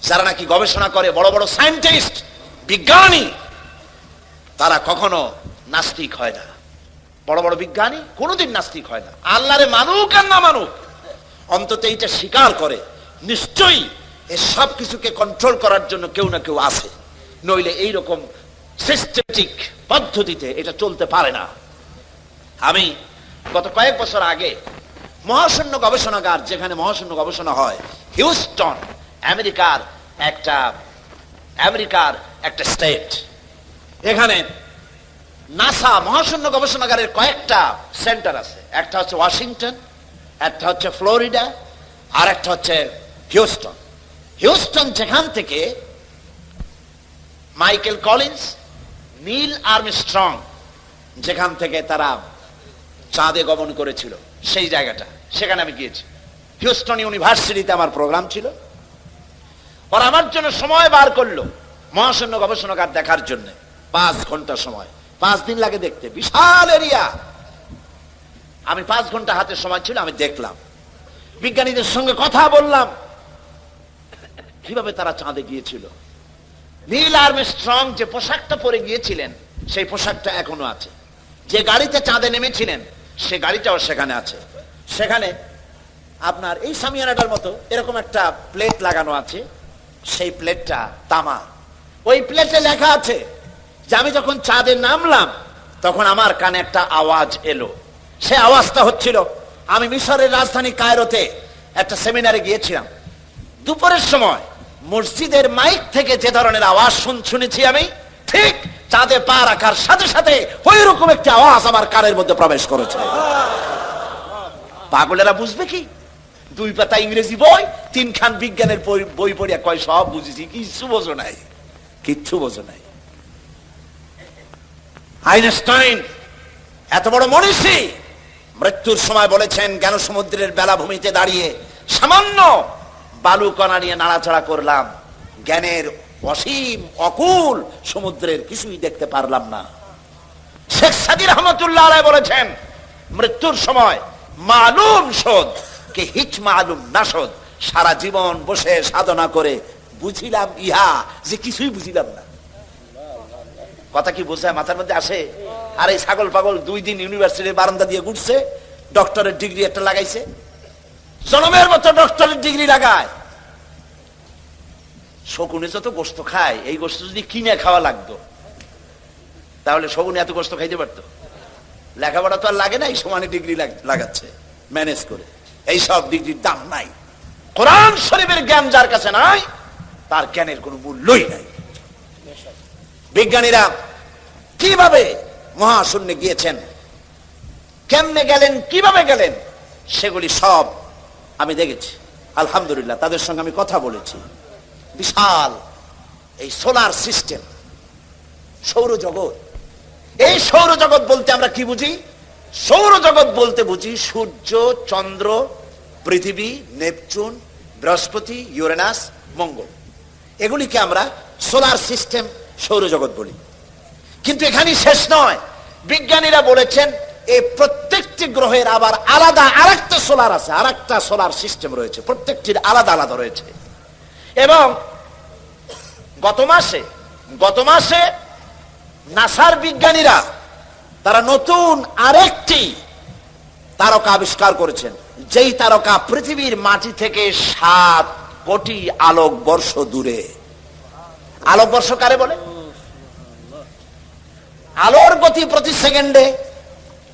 যারা নাকি গবেষণা করে, বড় বড় সায়েন্টিস্ট, বিজ্ঞানী, তারা কখনো নাস্তিক হয় না। বড় বড় বিজ্ঞানী কোনোদিন নাস্তিক হয় না। আল্লাহরে মানুক আর না মানুক, অন্তত এইটা স্বীকার করে নিশ্চয়ই এই সব কিছুকে কন্ট্রোল করার জন্য কেউ না কেউ আছে, নইলে এইরকম সিস্টেমেটিক পদ্ধতিতে এটা চলতে পারে না। আমি গত কয়েক বছর আগে মহাশূন্য গবেষণাগার, যেখানে মহাশূন্য গবেষণা হয়, হিউস্টন, আমেরিকার একটা স্টেট, এখানে নাসা মহাশূন্য গবেষণাগারের কয়েকটা সেন্টার আছে। একটা হচ্ছে ওয়াশিংটন, একটা হচ্ছে ফ্লোরিডা, আর একটা হচ্ছে হিউস্টন। হিউস্টন যেখান থেকে মাইকেল কলিন্স, নীল আর্মস্ট্রং যেখান থেকে তারা চাঁদে গমন করেছিল, সেই জায়গাটা, সেখানে আমি গিয়েছি। হিউস্টন ইউনিভার্সিটিতে আমার প্রোগ্রাম ছিল। ওরা আমার জন্য সময় বার করলো মহাশূন্য গবেষণাগার দেখার জন্য। 5 ঘন্টা সময়, 5 দিন লাগে দেখতে, বিশাল এরিয়া। আমি 5 ঘন্টা হাতে সময় ছিল, আমি দেখলাম, বিজ্ঞানীদের সঙ্গে কথা বললাম কিভাবে তারা চাঁদে গিয়েছিল। নীল আর্মস্ট্রং যে পোশাকটা পরে গিয়েছিলেন, সেই পোশাকটা এখনো আছে। যে গাড়িতে চাঁদে নেমেছিলেন, সে গাড়িটাও সেখানে আছে। সেখানে আপনার এই সামিয়ানাটার মতো এরকম একটা প্লেট লাগানো আছে, সেই প্লেটটা তামা। ওই প্লেটে লেখা আছে যে আমি যখন চাঁদে নামলাম তখন আমার কানে একটা আওয়াজ এলো। সে আওয়াজটা হচ্ছিল, আমি মিশরের রাজধানী কায়রোতে একটা সেমিনারে গিয়েছিলাম, দুপুরের সময় মসজিদের মাইক থেকে যে ধরনের আওয়াজ শুনেছি আমি, ঠিক চাঁদে পা রাখার সাথে সাথে ওই রকম একটা আওয়াজ আমার কানের মধ্যে প্রবেশ করেছে। পাগলেরা বুঝবে কি? 2 পাতা ইংরেজি বই, 3 খান বিজ্ঞানের বই পড়িয়া কয় সব বুঝেছি। কিচ্ছু বোঝো নাই, কিচ্ছু বোঝো নাই। আইনস্টাইন এত বড় মনীষী, মৃত্যুর সময় বলেছেন, জ্ঞান সমুদ্রের বেলাভূমিতে দাঁড়িয়ে সামান্য বালু কণা নিয়ে নাড়াচাড়া করলাম, জ্ঞানের অসীম অকুল সমুদ্রের কিছুই দেখতে পারলাম না। শেখ সাদী রহমতুল্লাহ আলাইহি বলেছেন, মৃত্যুর সময় মালুম শোধ কে হিচ মালুম না শোধ, সারা জীবন বসে সাধনা করে বুঝিলাম ইহা যে কিছুই বুঝিলাম না। কথা কি বোঝায়? মাথার মধ্যে আসে? আর এই ছাগল পাগল 2 দিন ইউনিভার্সিটির বারান্দা দিয়ে ঘুরছে, ডক্টরের ডিগ্রি একটা লাগাইছে, জনমের মতো ডক্টরের ডিগ্রি লাগায়। শকুনে যত গোস্ত খায়, এই গোস্ত যদি কিনে খাওয়া লাগতো তাহলে শকুনে এত গোস্ত খাইতে পারতো? লেখাপড়া তো আর লাগে না, এই সমানে ডিগ্রি লাগাচ্ছে ম্যানেজ করে। এই সব ডিগ্রির দাম নাই। কোরআন শরীফের জ্ঞান যার কাছে নাই, তার জ্ঞানের কোনো মূল্যই নাই। বিজ্ঞানীরা কিভাবে মহাশূন্যে গিয়েছেন, কেমনে গেলেন, কিভাবে গেলেন, সেগুলি সব আমি দেখেছি। আলহামদুলিল্লাহ, তাদের সঙ্গে আমি কথা বলেছি। বিশাল এই সোলার সিস্টেম, সৌরজগৎ। এই সৌরজগৎ বলতে আমরা কি বুঝি? সৌরজগৎ বলতে বুঝি সূর্য, চন্দ্র, পৃথিবী, নেপচুন, বৃহস্পতি, ইউরেনাস, মঙ্গল, এগুলিকে আমরা সোলার সিস্টেম, সৌরজগৎ বলি। কিন্তু এখানেই শেষ নয়। বিজ্ঞানীরা বলেছেন এই প্রত্যেকটি গ্রহের আবার আলাদা আরেকটা সোলার আছে, আরেকটা সোলার সিস্টেম রয়েছে, প্রত্যেকটির আলাদা আলাদা রয়েছে। এবং গত মাসে নাসার বিজ্ঞানীরা তারা নতুন আরেকটি তারকা আবিষ্কার করেছেন, যেই তারকা পৃথিবীর মাটি থেকে 7 কোটি আলোকবর্ষ দূরে। আলোকবর্ষ কারে বলে? আলোর গতি প্রতি সেকেন্ডে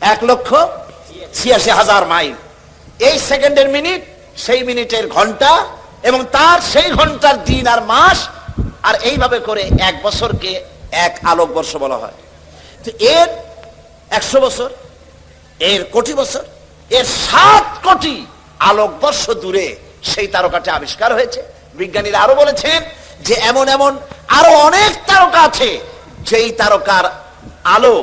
1,86,000 মাইল। এই সেকেন্ডের মিনিট, সেই মিনিটের ঘন্টা, এবং তার সেই ঘন্টার দিন আর মাস, আর এইভাবে করে 1 বছরকে 1 আলোকবর্ষ বলা হয়। তো এর 100 বছর, এর কোটি বছর, এর 7 কোটি আলোকবর্ষ দূরে সেই তারকাটি আবিষ্কার হয়েছে। বিজ্ঞানীরা আরো বলেছেন যে এমন এমন আরো অনেক তারকা আছে, যেই তারকার আলো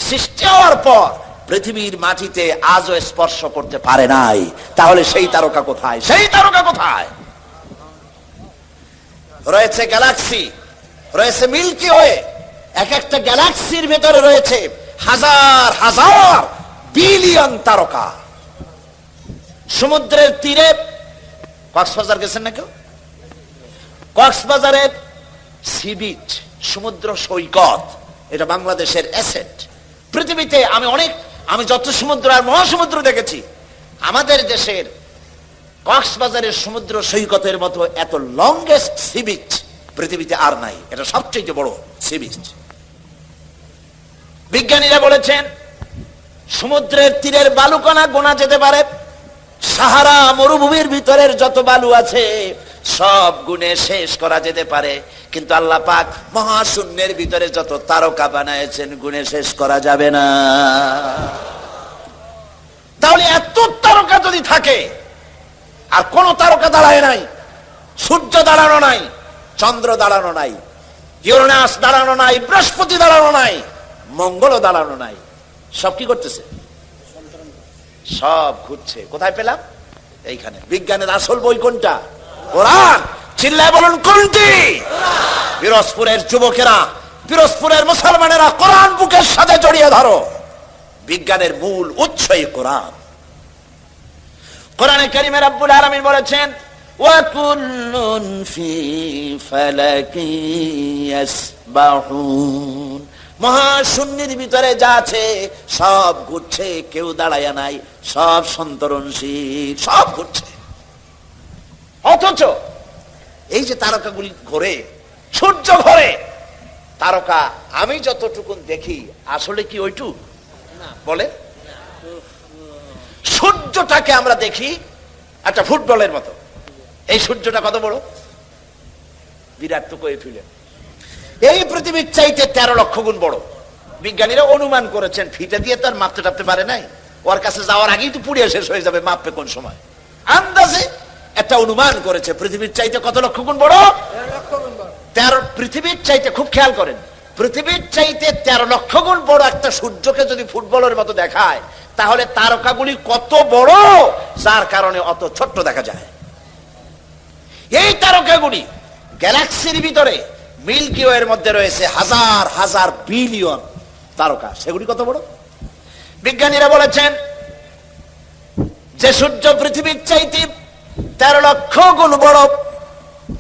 সৃষ্টি হওয়ার পর পৃথিবীর মাটিতে আজও স্পর্শ করতে পারে নাই। তাহলে সেই তারকা কোথায়? সেই তারকা কোথায়? রয়েছে গ্যালাক্সি, রয়েছে মিল্কি ওয়ে। এক একটা গ্যালাক্সির ভেতরে রয়েছে হাজার হাজার বিলিয়ন তারকা। সমুদ্রের তীরে, কক্সবাজার গেছেন না কেউ? কক্সবাজারের সি বিচ, সমুদ্র সৈকত, এটা বাংলাদেশের অ্যাসেট। পৃথিবীতে আমি যত সমুদ্র আর মহাসমুদ্র দেখেছি, আমাদের দেশের কক্সবাজারের সমুদ্র সৈকতের মতো এত লংগেস্ট সি বিচ পৃথিবীতে আর নাই। এটা সবচেয়ে বড় সি বিচ। বিজ্ঞানীরা বলেছেন সমুদ্রের তীরের বালুকণা গোনা যেতে পারে। সাহারা মরুভূমির ভিতরের যত বালু আছে সব গুণে শেষ করা যেতে পারে, কিন্তু আল্লাহ পাক মহাশূন্যের ভিতরে যত তারকা বানাইছেন গুণে শেষ করা যাবে না। তাহলে এত তারকা যদি থাকে, আর কোন তারকা দাঁড়ায় নাই, সূর্য দাঁড়ানো নাই, চন্দ্র দাঁড়ানো নাই, ইউরেনাস দাঁড়ানো নাই, বৃহস্পতি দাঁড়ানো নাই, মঙ্গলও দাঁড়ানো নাই, সব কি করতেছে? সব ঘুরছে। কোথায় পেলাম? এইখানে। বিজ্ঞানের আসল বই কোনটা? কোরআন। চিল্লায় বলুন কোনটি? পিরোজপুরের যুবকেরা, পিরোজপুরের মুসলমানেরা কোরআন বুকের সাথে জড়িয়ে ধরো। বিজ্ঞানের মূল উৎসই কোরআন। কোরআনে কারীমে রব্বুল আলামিন বলেছেন ওয়া কুল্লুন ফি ফালাকি ইয়াসবাহুন। মহাশূন্যের ভিতরে যা আছে সব ঘুরছে, কেউ দাঁড়ায় নাই, সব সন্তরণশীল, সব ঘুরছে। অথচ এই যে তারকাগুলি ঘোরে, সূর্য ঘোরে, তারকা আমি যতটুকুন দেখি আসলে কি ওইটু বলে? সূর্যটাকে আমরা দেখি একটা ফুটবলের মতো। এই সূর্যটা কত বড়? বিরাট তো কয়ে ফেলেন। এই পৃথিবীর চাইতে 13 লক্ষ গুণ বড়। বিজ্ঞানীরা অনুমান করেছেন, ফিতে দিয়ে তার মাপতে টাপতে পারে নাই, ওর কাছে যাওয়ার আগেই তো পুড়িয়ে শেষ হয়ে যাবে, মাপবে কোন সময়? আন্দাজে একটা অনুমান করেছে পৃথিবীর চাইতে কত লক্ষ গুণ বড়? 13। পৃথিবীর চাইতে, খুব খেয়াল করেন, পৃথিবীর চাইতে 13 লক্ষ গুণ বড় একটা সূর্যকে যদি ফুটবলের মতো দেখায়, তাহলে তারকাগুলি কত বড়, যার কারণে অত ছোট্ট দেখা যায়। এই তারকাগুলি গ্যালাক্সির ভিতরে মিল্কি ওয়ের মধ্যে রয়েছে হাজার হাজার বিলিয়ন তারকা। সেগুলি কত বড়? বিজ্ঞানীরা বলেছেন যে সূর্য পৃথিবীর চাইতে 13 লক্ষ গুণ বড়,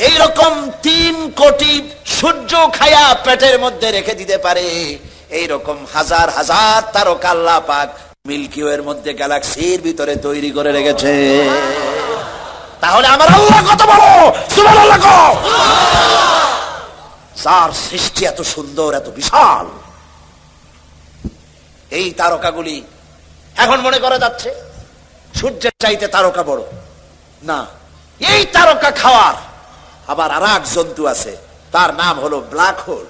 এইরকম 3 কোটি সূর্য খায়া পেটের মধ্যে রেখে দিতে পারে এইরকম হাজার হাজার তারকা আল্লাহ পাক মিল্কি ওয়ের মধ্যে গ্যালাক্সির ভিতরে তৈরি করে রেখেছে। তাহলে আমার আল্লাহ কত বড়! সুবহানাল্লাহ। যার সৃষ্টি এত সুন্দর, এত বিশাল, এই তারকাগুলি এখন মনে করা যাচ্ছে সূর্যের চাইতে তারকা বড় না। এই তারকা খাওয়ার আবার আর এক জন্তু আছে, তার নাম হলো ব্ল্যাক হোল।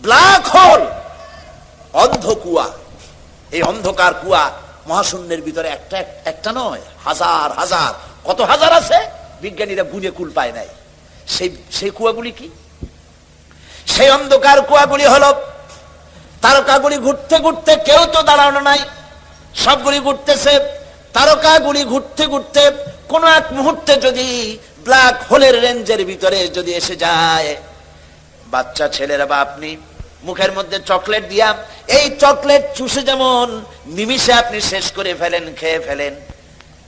ব্ল্যাক হোল অন্ধ কুয়া। এই অন্ধকার কুয়া মহাশূন্যের ভিতরে একটা নয়, হাজার হাজার, কত হাজার আছে, বিজ্ঞানীরা গুণে কুল পায় নাই। সেই কুয়াগুলি কি? সেই অন্ধকার কুয়াগুলি হলো তারকাগুলি ঘুরতে ঘুরতে, কেউ তো দাঁড়ানো নাই, সবগুলি ঘুরতেছে। তারকাগুলি ঘুরতে ঘুরতে কোন এক মুহূর্তে যদি ব্ল্যাক হোলের রেঞ্জের ভিতরে যদি এসে যায়, বাচ্চা ছেলেরা বা আপনি মুখের মধ্যে চকলেট দিয়া এই চকলেট চুষে যেমন নিমিষে আপনি শেষ করে ফেলেন, খেয়ে ফেলেন,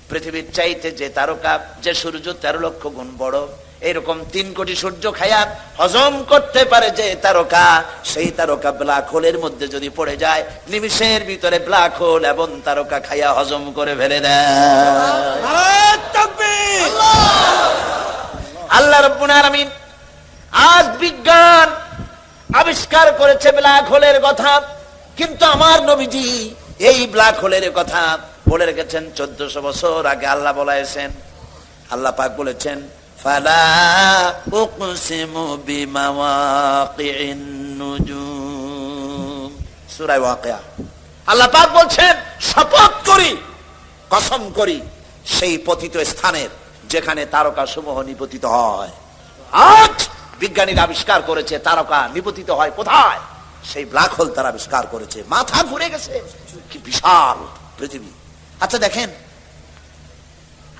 পৃথিবীর চাইতে যে তারকা, যে সূর্য 13 লক্ষ গুণ বড়, এরকম 3 কোটি সূর্য খায়া হজম করতে পারে যে তারকা, সেই তারকা ব্ল্যাক হোলের মধ্যে যদি পড়ে যায়, নিমিষের ভিতরে ব্ল্যাক হোল এবং তারকা খায়া হজম করে ফেলে দেয়। আল্লাহ রাব্বুল আলামিন আজ বিজ্ঞান আবিষ্কার করেছে ব্ল্যাক হোলের কথা, কিন্তু আমার নবীজি এই ব্ল্যাক হোলের কথা বলে রেখেছেন 1400 বছর আগে। আল্লাহ বলেছেন, আল্লাহ পাক বলেছেন ফালা উকসিমু বিমাওয়াকিন নুজুম, সূরা ওয়াকিয়া। আল্লাহ পাক বলছেন শপথ করি, কসম করি সেই পতিত স্থানের যেখানে তারকা সমূহ নিপতিত হয়। আজ বিজ্ঞানীরা আবিষ্কার করেছে তারকা নিপতিত হয় কোথায়? সেই ব্ল্যাক হোল তারা আবিষ্কার করেছে। মাথা ঘুরে গেছে, কি বিশাল পৃথিবী। আচ্ছা দেখেন,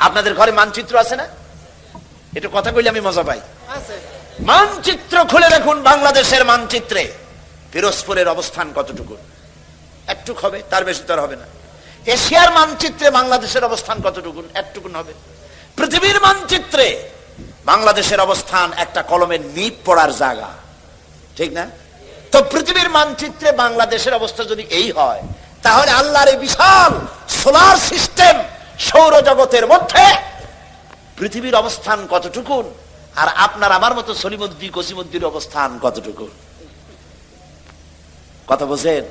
আপনাদের ঘরে মানচিত্র আছে না? একটু কথা কইলে আমি মজা পাই। মানচিত্র খুলে দেখুন, বাংলাদেশের মানচিত্রে পিরোজপুরের অবস্থান কতটুকু? একটুক হবে, তার বেশি তো হবে না। এশিয়ার মানচিত্রে বাংলাদেশের অবস্থান কতটুকু? একটুকুন হবে। পৃথিবীর মানচিত্রে বাংলাদেশের অবস্থান একটা কলমের নিপ পড়ার জায়গা, ঠিক না? তো পৃথিবীর মানচিত্রে বাংলাদেশের অবস্থা যদি এই হয়, তাহলে আল্লাহর এই বিশাল সোলার সিস্টেম সৌরজগতের মধ্যে পৃথিবীর অবস্থান কতটুকু, আর আপনার আমার মতো সলিমুদ্দি কসিমুদ্দির অবস্থান কতটুকু? কথা বোঝেন?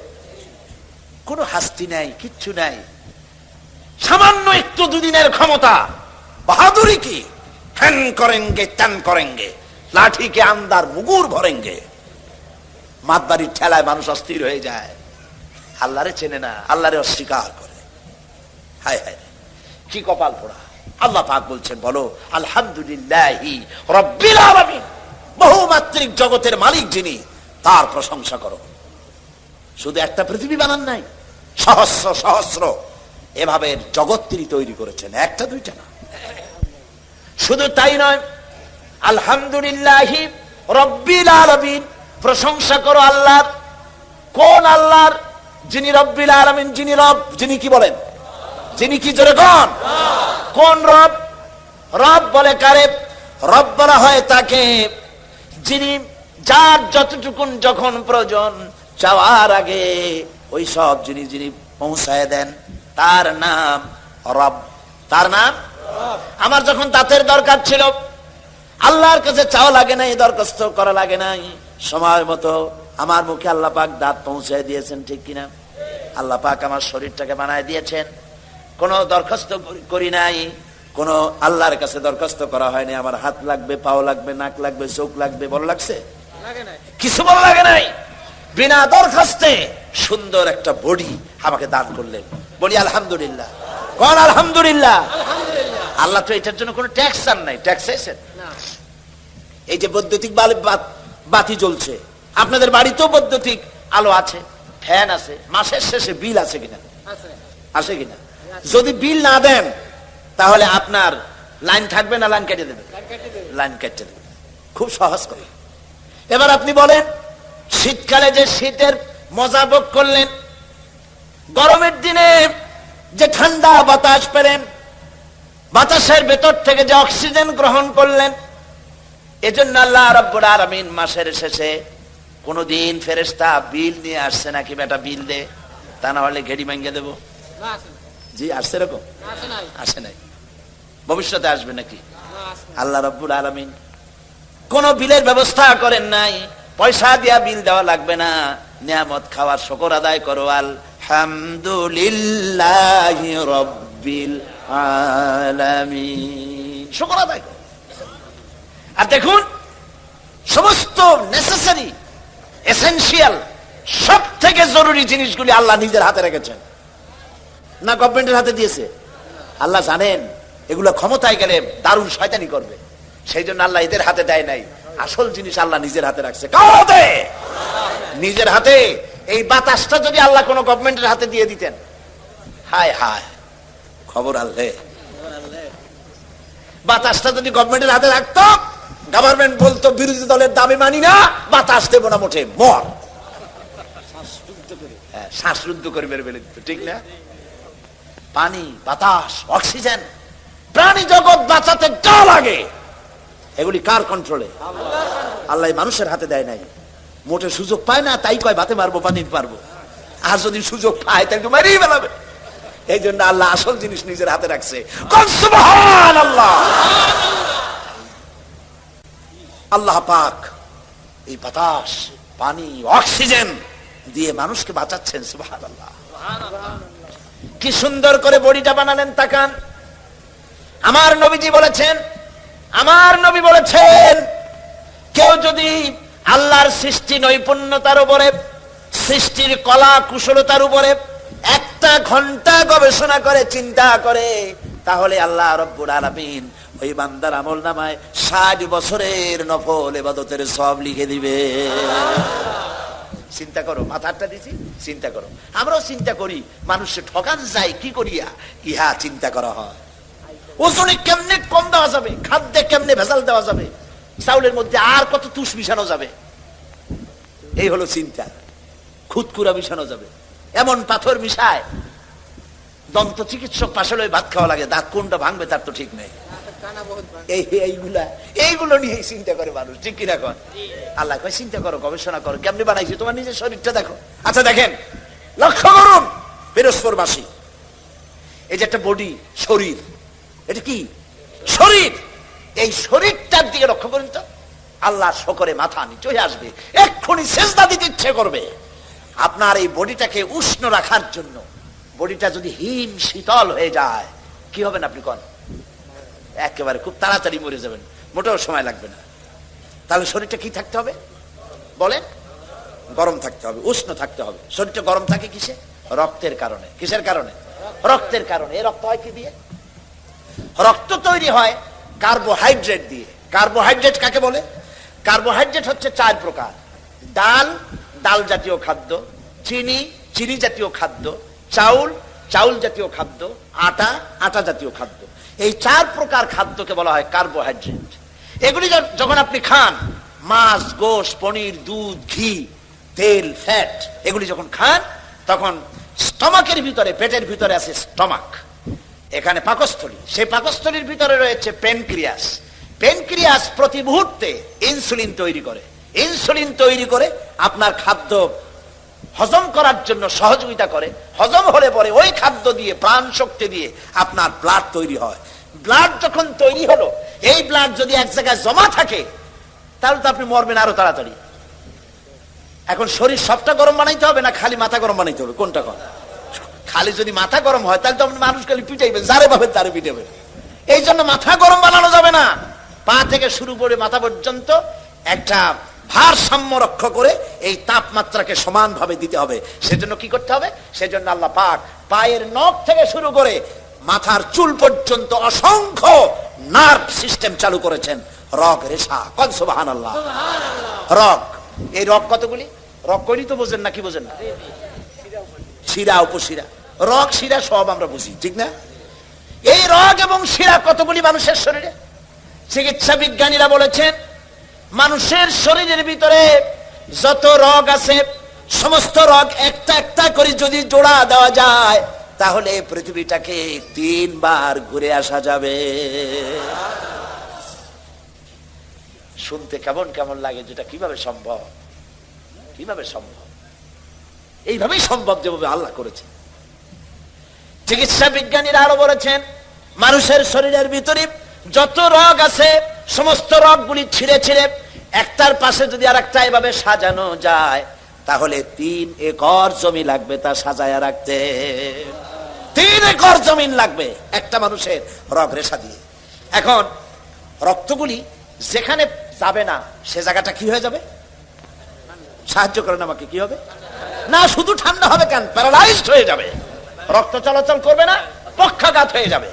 কোনো হাস্তি নাই, কিচ্ছু নাই, সামান্য একটু দুদিনের ক্ষমতা, বাহাদুরি কি, হ্যান করেঙ্গে ত্যান করেঙ্গে, লাঠিকে আন্দার মুগুর ভরেঙ্গে। মাতবাড়ির ঠেলায় মানুষ অস্থির হয়ে যায়, আল্লাহরে চেনে না, আল্লাহরে অস্বীকার করে। হায় হায়, কি কপাল পোড়া। আল্লাহ পাক বলছেন, বলো আলহামদুলিল্লাহি রাব্বিল আলামিন, বহুমাত্রিক জগতের মালিক যিনি, তার প্রশংসা করো। শুধু একটা পৃথিবী বানান নাই, সহস্র সহস্র এভাবে জগৎ তিনি তৈরি করেছেন, একটা দুইটা না। শুধু তাই নয়, আলহামদুলিল্লাহি রাব্বিল আলামিন, প্রশংসা করো আল্লাহর। কোন আল্লাহর? যিনি রব্বিল আলামিন, যিনি রব, যিনি কি বলেন, যিনি কি, জোরে কোন? কোন রব? রব বলে কারে? রব বলা হয় তাকে যিনি, যার যতটুকুন যখন প্রয়োজন চাওয়ার আগে ওই সব জিনিস যিনি পৌঁছায় দেন, তার নাম রব। তার নাম আমার যখন দাঁতের দরকার ছিল, আল্লাহর কাছে চাওয়া লাগে নাই, দরখাস্ত করা লাগে নাই, সময় মতো আমার মুখে আল্লাহ পাক দাঁত পৌঁছায় দিয়েছেন, ঠিক কিনা? আল্লাহ পাক আমার শরীরটাকে বানায় দিয়েছেন, কোনো দরখাস্ত করি নাই, কোন আল্লাহর কাছে দরখাস্ত করা হয়নি। আমার হাত লাগবে, পাও লাগবে, নাক লাগবে, চোখ লাগবে, বড় লাগছে? কিছু বড় লাগে নাই। বিনা দরখাস্তে সুন্দর একটা বডি আমাকে দান করলেন, বলি আলহামদুলিল্লাহ। কোন আলহামদুলিল্লাহ? আল্লাহ তো এটার জন্য কোনো ট্যাক্স চান নাই, ট্যাক্স চাইছেন? এই যে বৈদ্যুতিক বাতি জ্বলছে, আপনাদের বাড়িতেও বৈদ্যুতিক আলো আছে, ফ্যান আছে, মাসের শেষে বিল আছে কিনা? আছে কিনা? যদি বিল না দেন তাহলে আপনার লাইন থাকবে না লাইন কেটে দেবে? লাইন কেটে দেবে। খুব সহজ করে। এবার আপনি বলেন, শীতকালে যে শীতের মজা ভোগ করলেন, গরমের দিনে যে ঠান্ডা বাতাস পেলেন, বাতাসের ভেতর থেকে যে অক্সিজেন গ্রহণ করলেন, এজন্য আল্লাহ রাব্বুল আলামিন মাসের শেষে কোনদিন ফেরেশতা বিল নিয়ে আসছে নাকি, বেটা বিল দে, তা না হলে ঘেড়ি ভাঙ্গে দেবো? জি আসছে? এরকম আসে নাই, ভবিষ্যতে আসবে নাকি? আল্লাহ রাব্বুল আলামিন কোন বিলের ব্যবস্থা করেন নাই, পয়সা দিয়া বিল দেওয়া লাগবে না, নিয়ামত খাওয়ার শুকর আদায় করো, আলহামদুলিল্লাহি রাব্বিল আলামিন, শুকর আদায় করো। আর দেখুন, সমস্ত নেসেসারি এসেনশিয়াল সব থেকে জরুরি জিনিসগুলি আল্লাহ নিজের হাতে রেখেছেন না গভর্নমেন্টের হাতে দিয়েছে? আল্লাহ জানেন এগুলো ক্ষমতায় গেলে দারুণ শয়তানি করবে, সেই জন্য আল্লাহ এদের হাতে দেয় নাই, আসল জিনিস আল্লাহ নিজের হাতে রাখছে। কার হাতে? নিজের হাতে। এই বাতাসটা যদি আল্লাহ কোন গভর্নমেন্টের হাতে দিয়ে দিতেন, হায় হায় খবর আল্লাহ। বাতাসটা যদি গভর্নমেন্টের হাতে রাখতো, গভর্নমেন্ট বলতো বিরোধী দলের দাবি মানি না, বাতাস দেবো না মোটে, মর। শ্বাসরুদ্ধ করে বের বেড়ে দিত, ঠিক না? পানি, বাতাস, অক্সিজেন, প্রাণী জগৎ বাঁচাতে যা লাগে এগুলি কার কন্ট্রোলে? আল্লাহ মানুষের হাতে দেয় নাই। মোটে সুযোগ পায় না, তাই কয় ভাতে মারবো, পানি পারবো। আর যদি সুযোগ পায় তাকে মারিয়ে ফেলাবে। এই জন্য আল্লাহ আসল জিনিস নিজের হাতে রাখছে। সুবহানাল্লাহ। আল্লাহ পাক এই বাতাস, পানি, অক্সিজেন দিয়ে মানুষকে বাঁচাচ্ছেন। সুবহানাল্লাহ। কি সুন্দর করে বডিটা বানালেন, তাকান। আমার নবীজি বলেছেন, আমার নবী বলেছেন, কেউ যদি আল্লাহর সৃষ্টি নৈপুণ্যতার উপরে, সৃষ্টির কলা কুশলতার উপরে একটা ঘন্টা গবেষণা করে, চিন্তা করে, তাহলে আল্লাহ রাব্বুল আলামিন ওই বান্দার আমলনামায় 60 বছরের নফল ইবাদতের সওয়াব লিখে দিবে। চিন্তা করো, মাথাটা দিছি, চিন্তা করো। আমরাও চিন্তা করি, মানুষে ঠকান যায় কি করিয়া, ইহা চিন্তা করা হয়। ওজনে কেমনে কম দেওয়া যাবে, খাদ্যে কেমনে ভেজাল দেওয়া যাবে, চাউলের মধ্যে আর কত তুষ মিশানো যাবে, এই হলো চিন্তা। খুদকুরা মিশানো যাবে, এমন পাথর মিশায় দন্ত চিকিৎসক পাশে ভাত খাওয়া লাগে, দাঁত কোনটা ভাঙবে তার তো ঠিক নেই। এইগুলো নিয়ে চিন্তা করে মানুষ, ঠিক কিনা কর? আল্লাহ কয় চিন্তা করো, গবেষণা করো, কেমনি বানাইছি, তোমার নিজের শরীরটা দেখো। আচ্ছা দেখেন, লক্ষ্য করুন পিরোজপুরবাসী, এই যে একটা বডি, শরীর, এটা কি শরীর, এই শরীরটার দিকে লক্ষ্য করুন তো। আল্লাহ শকরে মাথা নিচু হয়ে আসবে, এক্ষুনি সেজদা দিতে ইচ্ছে করবে। আপনার এই বডিটাকে উষ্ণ রাখার জন্য, বডিটা যদি হিম শীতল হয়ে যায় কি হবেন আপনি কোন? একেবারে খুব তাড়াতাড়ি মরে যাবেন, মোটেও সময় লাগবে না। তাহলে শরীরটা কি থাকতে হবে বলেন? গরম থাকতে হবে, উষ্ণ থাকতে হবে। শরীরটা গরম থাকে কিসে? রক্তের কারণে। কিসের কারণে? রক্তের কারণে। এই রক্ত হয় কি দিয়ে? রক্ত তৈরি হয় কার্বোহাইড্রেট দিয়ে। কার্বোহাইড্রেট কাকে বলে? কার্বোহাইড্রেট হচ্ছে 4 প্রকার: ডাল, ডাল জাতীয় খাদ্য; চিনি, চিনি জাতীয় খাদ্য; চাউল, চাউল জাতীয় খাদ্য; আটা, আটা জাতীয় খাদ্য। এই 4 প্রকার খাদ্যকে বলা হয় কার্বোহাইড্রেট। এগুলি যখন আপনি খান, মাছ, গোশ, পনির, দুধ, ঘি, তেল, ফ্যাট, এগুলি যখন খান, তখন স্টমাকের ভিতরে, পেটের ভিতরে আছে স্টমাক, এখানে পাকস্থলী, সেই পাকস্থলীর ভিতরে রয়েছে প্যানক্রিয়াস। প্যানক্রিয়াস প্রতি মুহূর্তে ইনসুলিন তৈরি করে। ইনসুলিন তৈরি করে আপনার খাদ্য হজম করার জন্য সহযোগিতা করে। হজম হলে পরে ওই খাদ্য দিয়ে, প্রাণ শক্তি দিয়ে আপনার ব্লাড তৈরি হয়। ব্লাড যখন তৈরি হলো, এই ব্লাড যদি এক জায়গায় জমা থাকে তাহলে তো আপনি মরবেন আরো তাড়াতাড়ি। এখন শরীর সবটা গরম বানাইতে হবে না খালি মাথা গরম বানাইতে হবে? কোনটা কর? খালি যদি মাথা গরম হয় তাহলে তো আপনি মানুষ খালি পিটাইবেন, যারে পাবেন তারে পিটাবেন। এই জন্য মাথা গরম বানানো যাবে না। পা থেকে শুরু করে মাথা পর্যন্ত একটা ভারসাম্য রক্ষা করে এই তাপমাত্রাকে সমানভাবে দিতে হবে। সেজন্য কি করতে হবে? সেজন্য আল্লাহ পাক পায়ের নখ থেকে শুরু করে মাথার চুল পর্যন্ত অসংখ্য নার্ভ সিস্টেম চালু করেছেন। রগ রেশা, কোন সুবহানাল্লাহ। রগ, এই রগ কতগুলি? রগ কইলি তো বোঝেন না, কি বোঝেন না? শিরা, উপশিরা, রগ, শিরা সব আমরা বুঝি, ঠিক না? এই রগ এবং শিরা কতগুলি মানুষের শরীরে? চিকিৎসা বিজ্ঞানীরা বলেছেন মানুষের শরীরের ভিতরে যত রগ আছে, সমস্ত রগ একটা একটা করে যদি জোড়া দেওয়া যায় তাহলে পৃথিবীটাকে 3 বার ঘুরে আসা যাবে। শুনতে কেমন কেমন লাগে, যেটা কিভাবে সম্ভব? কিভাবে সম্ভব? এইভাবেই সম্ভব যেভাবে আল্লাহ করেছে। চিকিৎসা বিজ্ঞানীরা আরো বলেছেন মানুষের শরীরের ভিতরে যত রগ আছে সমস্ত রগগুলি ছিঁড়ে ছিঁড়ে একটার পাশে যদি আর একটা এভাবে সাজানো যায় তাহলে 3 একর জমি লাগবে তা সাজায়া রাখতে। 3 একর জমিন লাগবে একটা মানুষের রগ রেশা দিয়ে। এখন রক্তগুলি যেখানে যাবে না সে জায়গাটা কি হয়ে যাবে? সাহায্য করেন আমাকে, কি হবে? না শুধু ঠান্ডা হবে কেন, প্যারালাইজড হয়ে যাবে, রক্ত চলাচল করবে না, পক্ষাঘাত হয়ে যাবে।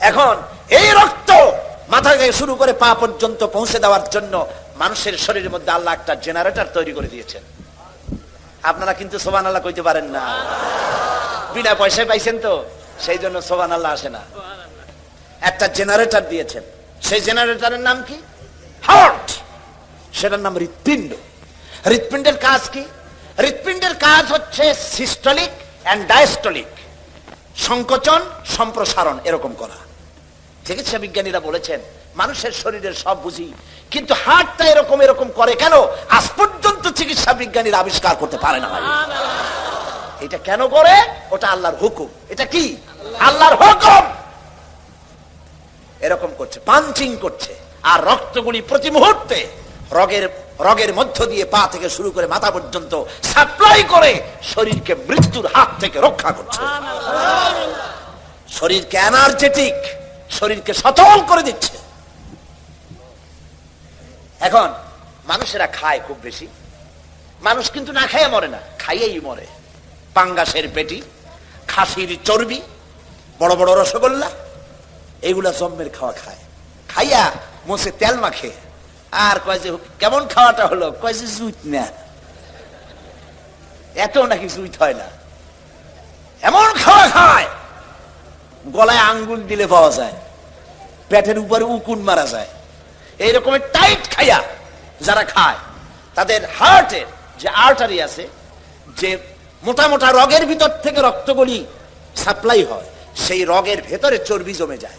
এখন এই রক্ত মাথা থেকে শুরু করে পা পর্যন্ত পৌঁছে দেওয়ার জন্য মানুষের শরীরের মধ্যে আল্লাহ একটা জেনারেটর তৈরি করে দিয়েছেন। আপনারা কিন্তু সুবহানাল্লাহ কইতে পারেন না, বিনা পয়সায় পাইছেন তো, সেই জন্য সুবহানাল্লাহ আসে না। একটা জেনারেটর দিয়েছেন, সেই জেনারেটরের নাম কি? হার্ট। সেটার নাম হৃৎপিণ্ড। হৃৎপিণ্ডের কাজ কি? হৃৎপিণ্ডের কাজ হচ্ছে সিস্টোলিক এন্ড ডায়াস্টোলিক, সংকোচন সম্প্রসারণ এরকম করা। চিকিৎসা বিজ্ঞানীরা বলেছেন মানুষের শরীরের সব বুঝি, কিন্তু হার্টটা এরকম এরকম করে কেন আজ পর্যন্ত চিকিৎসা বিজ্ঞানীরা আবিষ্কার করতে পারে না। এটা কেন করে? ওটা আল্লাহর হুকুম। এটা কি? আল্লাহর হুকুম। এরকম করছে, পাঞ্চিং করছে, আর রক্তগুলি প্রতি মুহূর্তে রগের মধ্য দিয়ে পা থেকে শুরু করে মাথা পর্যন্ত সাপ্লাই করে শরীরকে মৃত্যুর হাত থেকে রক্ষা করছে। শরীরকে এনার্জেটিক, শরীরকে সচল করে দিচ্ছে। এখন মানুষেরা খায় খুব বেশি, মানুষ কিন্তু না খাইয়ে মরে না, খাইয়েই মরে। পাঙ্গাসের পেটি, খাসির চর্বি, বড় বড় রসগোল্লা, এগুলা জম্মের খাওয়া খায়। খাইয়া মোছে তেল মাখে আর কয় যে কেমন খাওয়াটা হলো, কয় যে জুইত না, এত নাকি জুইত হয় না, এমন খাওয়া খায় গলায় আঙ্গুল দিলে পাওয়া যায়, পেটের উপরে উকুন মারা যায়। এই রকমের টাইট খাইয়া যারা খায় তাদের হার্টের যে আর্টারি আছে, যে মোটা মোটা রগের ভিতর থেকে রক্তগুলি সাপ্লাই হয়, সেই রগের ভেতরে চর্বি জমে যায়।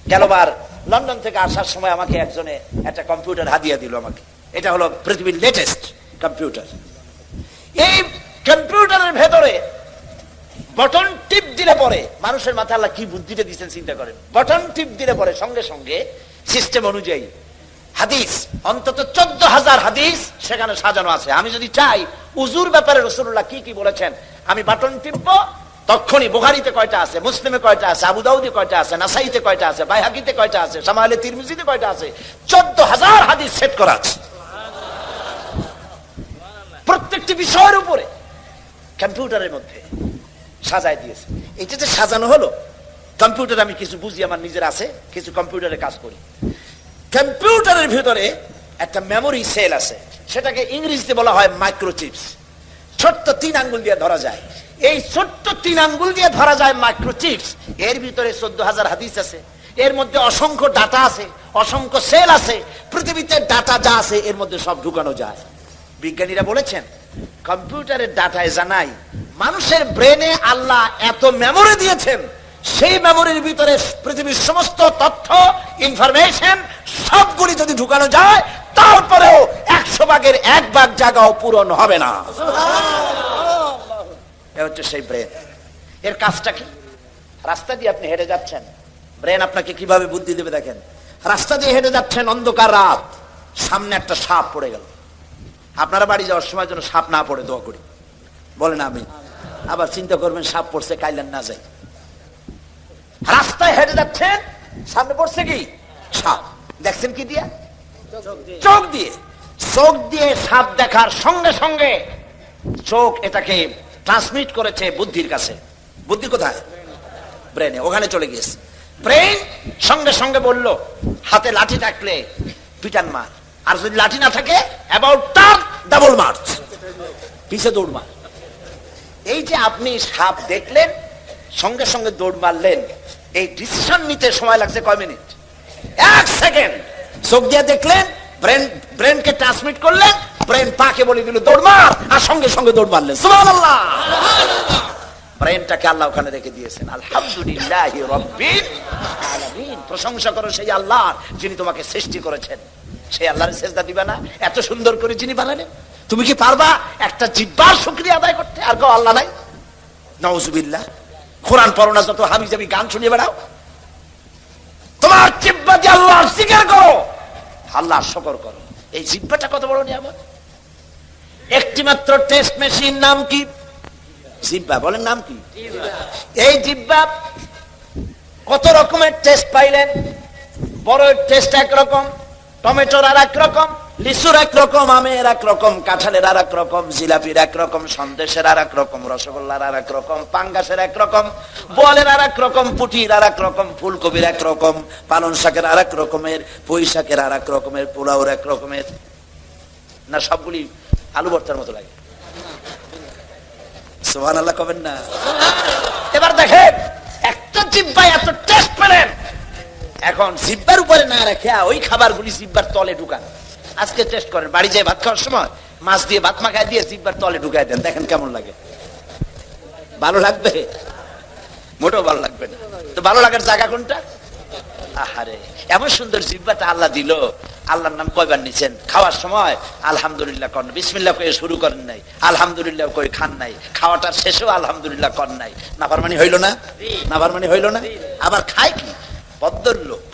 গেলবার লন্ডন থেকে আসার সময় আমাকে একজনে একটা কম্পিউটার হাদিয়া দিল আমাকে। এটা হলো পৃথিবীর লেটেস্ট কম্পিউটার। এই কম্পিউটারের ভেতরে বটন টিপ দিলে পরে, মানুষের মাথায় আল্লাহ কি বুদ্ধিটা দিচ্ছেন চিন্তা করেন, বটন টিপ দিলে পরে সঙ্গে সঙ্গে সিস্টেম অনুযায়ী হাদিস, অন্তত 14,000 হাদিস সেখানে সাজানো আছে। আমি যদি চাই উজুর ব্যাপারে রাসূলুল্লাহ কি কি বলেছেন, আমি বাটন টিপবো, তখনই বুখারীতে কয়টা আছে, মুসলিমে কয়টা আছে, আবু দাউদে কয়টা আছে, নাসাইতে কয়টা আছে, বাইহাকিতে কয়টা আছে, শামাইলে তিরমিজিতে কয়টা আছে, 14,000 হাদিস সেট করা আছে প্রত্যেকটি বিষয়ের উপরে কম্পিউটারের মধ্যে সাজায় দিয়েছে। এটা যে সাজানো হলো, কম্পিউটার আমি কিছু বুঝি, আমার নিজের আছে, কিছু কম্পিউটারে কাজ করি। কম্পিউটারের ভিতরে একটা মেমোরি সেল আছে, সেটাকে ইংরেজিতে বলা হয় মাইক্রোচিপস। ছোট্ট 3 আঙ্গুল দিয়ে ধরা যায়, এই ছোট্ট 3 আঙ্গুল দিয়ে ধরা যায় মাইক্রোচিপস। এর ভিতরে 14,000 হাদিস আছে, এর মধ্যে অসংখ্য ডাটা আছে, অসংখ্য সেল আছে। পৃথিবীতে ডাটা যা আছে এর মধ্যে সব ঢুকানো যায়। বিজ্ঞানীরা বলেছেন কম্পিউটারের ডাটায় জানাই মানুষের ব্রেনে আল্লাহ এত মেমোরি দিয়েছেন, সেই মেমোরির ভিতরে পৃথিবীর সমস্ত তথ্য, ইনফরমেশন সবগুলি যদি ঢুকানো যায়, তারপরেও 100 ভাগের 1 ভাগ জায়গাও পূরণ হবে না। এ হচ্ছে সেই ব্রেন। এর কাজটা কি? রাস্তা দিয়ে আপনি হেঁটে যাচ্ছেন, ব্রেন আপনাকে কিভাবে বুদ্ধি দেবে দেখেন। রাস্তা দিয়ে হেঁটে যাচ্ছেন, অন্ধকার রাত, সামনে একটা সাপ পড়ে গেল। আপনারা বাড়ি যাওয়ার সময় যেন সাপ না পড়ে দোয়া করি, বলেন আমি। আবার চিন্তা করবেন সাপ পড়ছে, কাইলেন না যাই। রাস্তায় হেঁটে যাচ্ছেন, সামনে পড়ছে কি? সাপ। দেখছেন কি দিয়ে? চোখ দিয়ে। চোখ দিয়ে সাপ দেখার সঙ্গে সঙ্গে চোখ এটাকে ট্রান্সমিট করেছে বুদ্ধির কাছে। বুদ্ধি কোথায়? ব্রেনে। ওখানে চলে গিয়েছে। ব্রেন সঙ্গে সঙ্গে বলল হাতে লাঠি থাকলে পিটান মার, আর যদি লাঠি না থাকে অ্যাবাউট টার্ন ডাবল মার্চ, পিছে দৌড় মার। এই যে আপনি সাপ দেখলেন, সঙ্গে সঙ্গে দৌড় মারলেন, এই ডিসিশন নিতে সময় লাগছে কয় মিনিট? 1 সেকেন্ড। চোখ দিয়ে দেখলেন, ব্রেনকে ট্রান্সমিট করলেন, ব্রেন পাকে বলে দিল দৌড় মার, আর সঙ্গে সঙ্গে দৌড় মারলেন। সুবহানাল্লাহ। ব্রেনটাকে আল্লাহ ওখানে রেখে দিয়েছেন। আলহামদুলিল্লাহি রাব্বিল আলামিন। প্রশংসা করো সেই আল্লাহর যিনি তোমাকে সৃষ্টি করেছেন। সেই আল্লাহর সিজদা দিবা না? এত সুন্দর করে যিনি বানালেন, তুমি কি পারবা একটা জিহ্বার শুকরিয়া আদায় করতে? আর কেউ আল্লাহ নাই? নাউজুবিল্লাহ। কোরআন পড়ো না, যত হাবিজাবি গান শুনিয়ে বেড়াও। তোমার জিহ্বা দিয়ে আল্লাহর জিকির করো, আল্লাহর শুকর করো। এই জিহ্বাটা কত বড় নিয়ামত। একটি মাত্র টেস্ট মেশিন, নাম কি? জিহ্বা। বলেন নাম কি? এই জিহ্বা কত রকমের টেস্ট পাইলেন। বড়ের টেস্ট একরকম, টমেটোর আর এক রকম, লিচুর এক রকম, আমের এক রকম, কাঁঠালের আর এক রকম, জিলাপির এক রকম, সন্দেশের আর এক রকম, রসগোল্লার আর এক রকম, পাঙ্গাসের এক রকম, বোয়ালের আর এক রকম, পুঁটির আর এক রকম, ফুলকপির এক রকম, পালং শাকের আর এক রকমের, পুঁই শাকের আর এক রকমের, পোলাওর এক রকমের। না সবগুলি আলু ভর্তার মতো লাগে? সুবহানাল্লাহ কবেন না? এবার দেখেন, একটা জিহ্বায় এত টেস্ট পেলেন, এখন জিহ্বার উপরে না রেখে ওই খাবারগুলি জিহ্বার তলে ঢুকান। আজকে টেস্ট করেন, বাড়ি যেয়ে ভাত খাওয়ার সময় মাছ দিয়ে ভাত মাখায় দিয়ে জিহ্বার তলে ঢুকাই দেন, দেখেন কেমন লাগে। ভালো লাগবে? মোটেও ভালো লাগবে না। তো ভালো লাগার জায়গা কোনটা? আহারে, এমন সুন্দর জিহ্বাটা আল্লাহ দিল। আল্লাহর নাম কয়বার নিছেন? খাওয়ার সময় আলহামদুলিল্লাহ করেন, বিসমিল্লাহ কয়ে শুরু করেন নাই, আলহামদুলিল্লাহ কয়ে খান নাই, খাওয়াটার শেষেও আলহামদুলিল্লাহ করেন নাই। নাফরমানি হইল না? নাফরমানি হইল না? আবার খায় কি? বদ্দর লোক।